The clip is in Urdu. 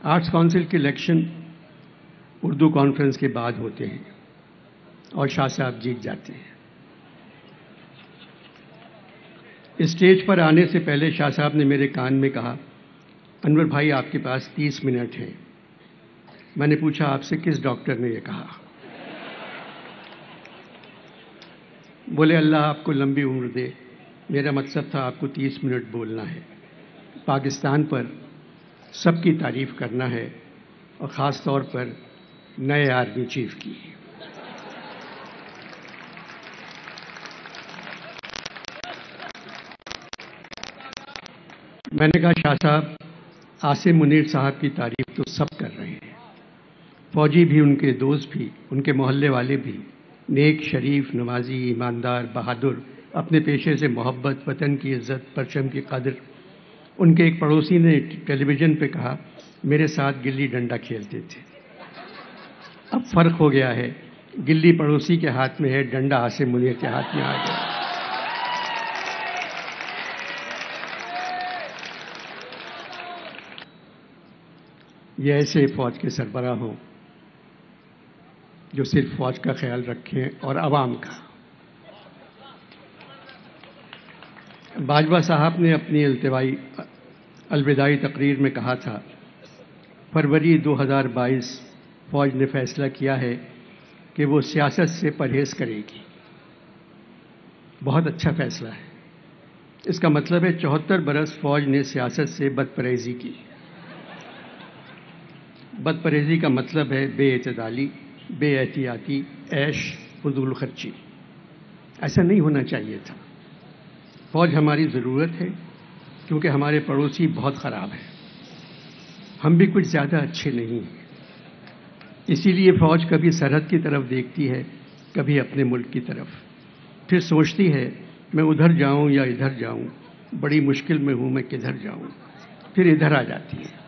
آرٹس کونسل کے الیکشن اردو کانفرنس کے بعد ہوتے ہیں اور شاہ صاحب جیت جاتے ہیں۔ اسٹیج پر آنے سے پہلے شاہ صاحب نے میرے کان میں کہا، انور بھائی آپ کے پاس 30 منٹ ہیں۔ میں نے پوچھا آپ سے کس ڈاکٹر نے یہ کہا؟ بولے اللہ آپ کو لمبی عمر دے، میرا مقصد تھا آپ کو 30 منٹ بولنا ہے، پاکستان پر سب کی تعریف کرنا ہے اور خاص طور پر نئے آرمی چیف کی۔ میں نے کہا شاہ صاحب عاصم منیر صاحب کی تعریف تو سب کر رہے ہیں، فوجی بھی، ان کے دوست بھی، ان کے محلے والے بھی، نیک، شریف، نمازی، ایماندار، بہادر، اپنے پیشے سے محبت، وطن کی عزت، پرچم کی قدر۔ ان کے ایک پڑوسی نے ٹیلی ویژن پہ کہا میرے ساتھ گلی ڈنڈا کھیلتے تھے۔ اب فرق ہو گیا ہے، گلی پڑوسی کے ہاتھ میں ہے، ڈنڈا عاصم منیر کے ہاتھ میں آ گیا۔ یہ ایسے فوج کے سربراہ ہوں جو صرف فوج کا خیال رکھیں اور عوام کا۔ باجوہ صاحب نے اپنی الوداعی تقریر میں کہا تھا، فروری 2022 فوج نے فیصلہ کیا ہے کہ وہ سیاست سے پرہیز کرے گی۔ بہت اچھا فیصلہ ہے۔ اس کا مطلب ہے 74 برس فوج نے سیاست سے بدپرہیزی کی۔ بدپرہیزی کا مطلب ہے بے اعتدالی، بے احتیاطی، عیش، فضول خرچی۔ ایسا نہیں ہونا چاہیے تھا۔ فوج ہماری ضرورت ہے کیونکہ ہمارے پڑوسی بہت خراب ہیں، ہم بھی کچھ زیادہ اچھے نہیں ہیں۔ اسی لیے فوج کبھی سرحد کی طرف دیکھتی ہے، کبھی اپنے ملک کی طرف، پھر سوچتی ہے میں ادھر جاؤں یا ادھر جاؤں، بڑی مشکل میں ہوں، میں کدھر جاؤں، پھر ادھر آ جاتی ہے۔